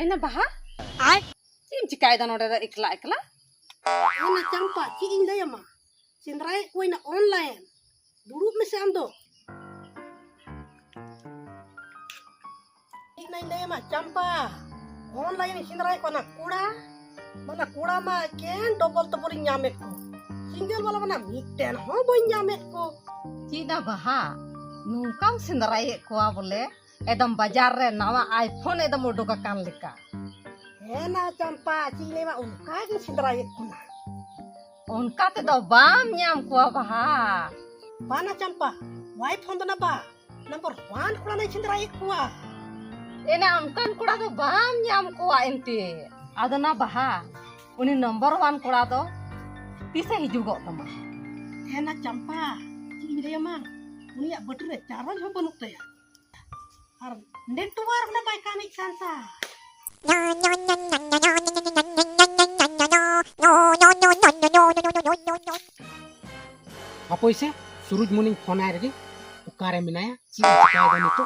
एना बहा आय चिम चिकाय दा नोडे दा एकला एकला एना चंपा ची इन लयमा सिंद्राय कोइना ऑनलाइन दुरुब में से आम दो इन नहीं लयमा चंपा ऑनलाइन सिंद्राय कोना कूड़ा मा केन डबल तपरी ᱧᱟᱢᱮᱫ को सिंगल वाला बना मिटन हो बई ᱧᱟᱢᱮᱫ को चीदा बहा नुकाम सिंदराय कोआ बोले एकदम बाजार रे नवा आईफोन एकदम उडुका कान लेका एना चंपा ची लेमा उनका के सिंद्राय कोना उनका ते दो बाम ᱧᱟᱢ कोआ बहा बाना चंपा वाई फोन दना बा नंबर 1 कोड़ा नहीं सिंद्राय कोआ एना उनकान कोड़ा दो बाम ᱧᱟᱢ कोआ एंते आदना बहा उनी नंबर 1 कोड़ा दो तिसे हिजुगो तमा एना चंपा ची लेमा उनिया बटरे चार्ज हो बनुक तया और नेटवर्क ना bye कानिक सांसा apa ise surut muning phone air gi ukare minaya chi chikai gani to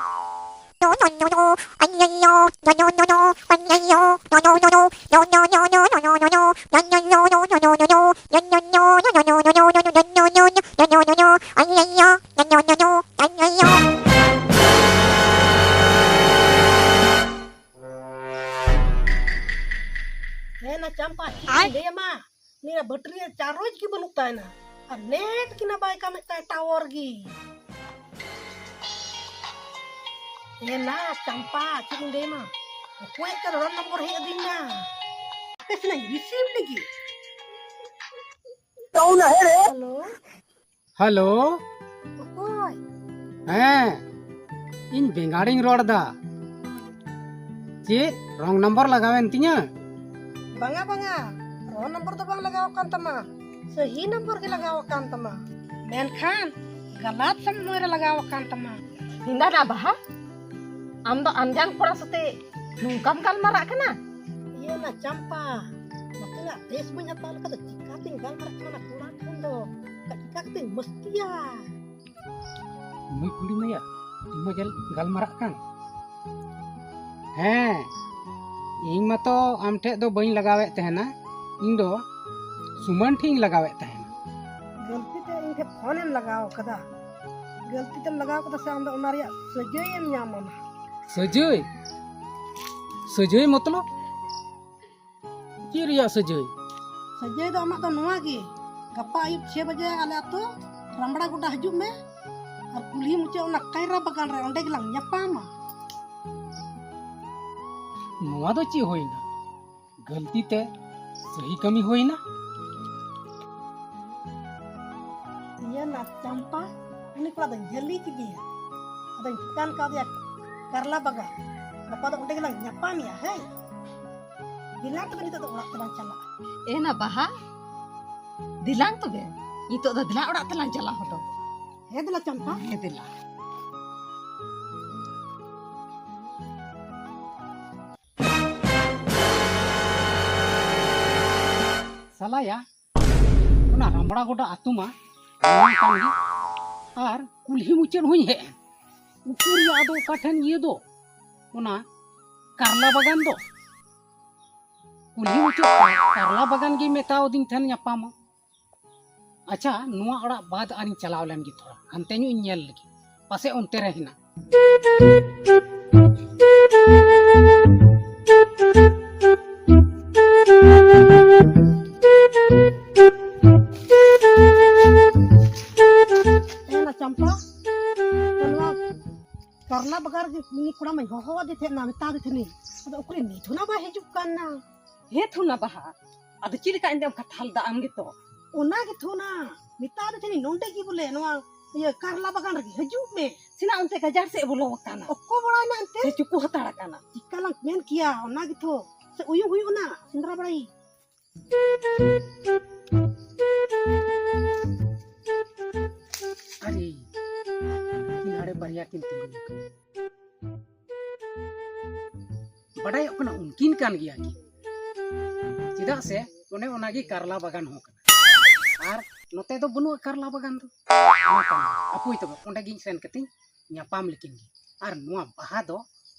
एना चंपा ची लेमा नीरा बटरी चार्ज की बनुक ताय ना और नेट की ना बाय कानिक ताय टावर गी एना चंपा ची लेमा कोई कर रोल नंबर है दिना किसने रिसीव लगी कौन है रे hello कोई in bengaring road da che wrong number lagawen tinya Banga roll number तो बंग लगाओ कान तमा सही नंबर के लगाओ कान तमा मेनखान गलत समय रे लगाओ कान तमा हिंदा ना बहा आम दो अनजान कोड़ा सते नुकाम काल मारा कना ये ना चंपा मतना देश में हता लका तो चिकातिन गाल मारा कना कोड़ा ठन दो चिकातिन मस्तिया mui kuli maya imo jel gal marak kan ing mato am the do bain lagawe tehna ing do suman thing lagawe tehna गलती ते इनके फोन में लगाओ कदा गलती ते लगाओ कदा से हम उनारिया सजय एम ᱧᱟᱢᱟ सजय मतलब चिरिया सजय सजय दो अमा तो नोआ गे गप्पा आयुब 6 बजे आले अतो रमड़ा गुडा हजु में और कुली मुचे उना कायरा बगान रे ओंडे गिलांग ᱧᱟᱯᱟᱢᱟ नोआ दो ची होइना गलती ते सही कमी होइना ये ना चंपा उनी कोड़ा दन जल्दी की दिया अदन चिकान का दिया करला बगा गप्पा तो ओंडे गिलांग ᱧᱟᱯᱟᱢिया है दिला तो बनी तो ओड़ा तलां चला एना बहा दिलांग तो बे इतो दा दिला ओड़ा तलां चला होतो है दिला चंपा हे दिला साला या उना रमड़ा गोडा आतुमा नोआ कांगी आर कुल्ही मुचन हुई है ऊपर यादो काठन ये दो उना करला बगान दो कुल्ही मुचन करला बगान गी मेताओ दिन थन ᱧᱟᱯᱟᱢᱟ अच्छा नोआ ओड़ा बाद आनी चलाव लेन गी थोड़ा हनते ᱧu ñel लगी पासे उनते रे हिना एना चंपा तनवा करला बगार के मिनी कुड़ा में हो दे थे ना मिता दे थे नी अद ओकरे नीथुना बा हिजुक काना हे थुना बहा अद चिलिका इंदम कथाल दा आमगे तो ओना के थुना मिता दे थे नी नोंडे की बोले नवा ये करला बगान रे हजुक में सिना उनते गजार से बोलो वकाना ओको बड़ा ना अंते से चुकु हताड़ा काना चिकाlang मेन किया ओना के थो से उयु हुई ओना सिंद्रा बड़ाई अरे किनारे बढ़िया किन तिंगु बड़ाई अपना उनकिन कान गया की चिदा से ओने ओनागी करला बगान हो कना आर नोते दो बनु करला बगान दो अपुई तो ओंडे गिन सेन कती ᱧᱟᱯᱟᱢ लेकिन आर नुआ बाहा दो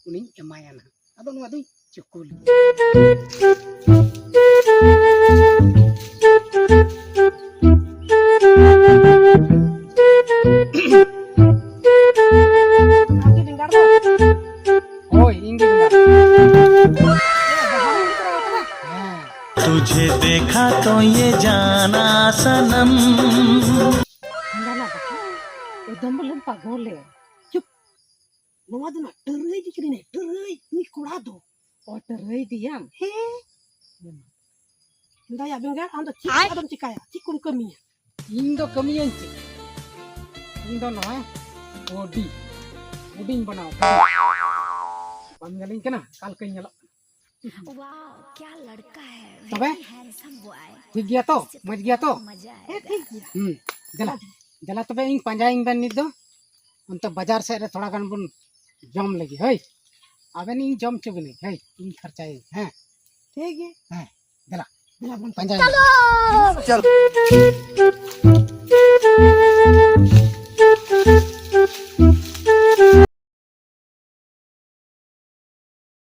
उनी एमाया ना अदो नुआ दो चुकुल Lagi dengar tuh. ओए इंगे बंगार Bahaya gitu kan. हां तुझे देखा तो ये जाना सनम Enggak lah, Pak. Udah belum Pak Gole. Cuk. Nawa tuh nak terai di kiri nih. Terai. Ini kurado. Oh, terai diam. He. Nda ya bengar ando cik adon cikaya. Cikum kami. इन दो कमियन चे इन दो नॉय OD ओडिंग बनाओ बन गलिंग के ना काल कहीं चलो वाह क्या लड़का है तबे हैंडसम बॉय ठीक गया तो मज गया तो मजा Eh, आएगा ठीक है. जला जला तबे इन पंजाइंग बन निद दो उन तो बाजार से रे थोड़ा गन बुन जम लगी है अबे इन जम चुगने है इन खर्चा है ठीक है. हैं जला Bila bun पंजाइंग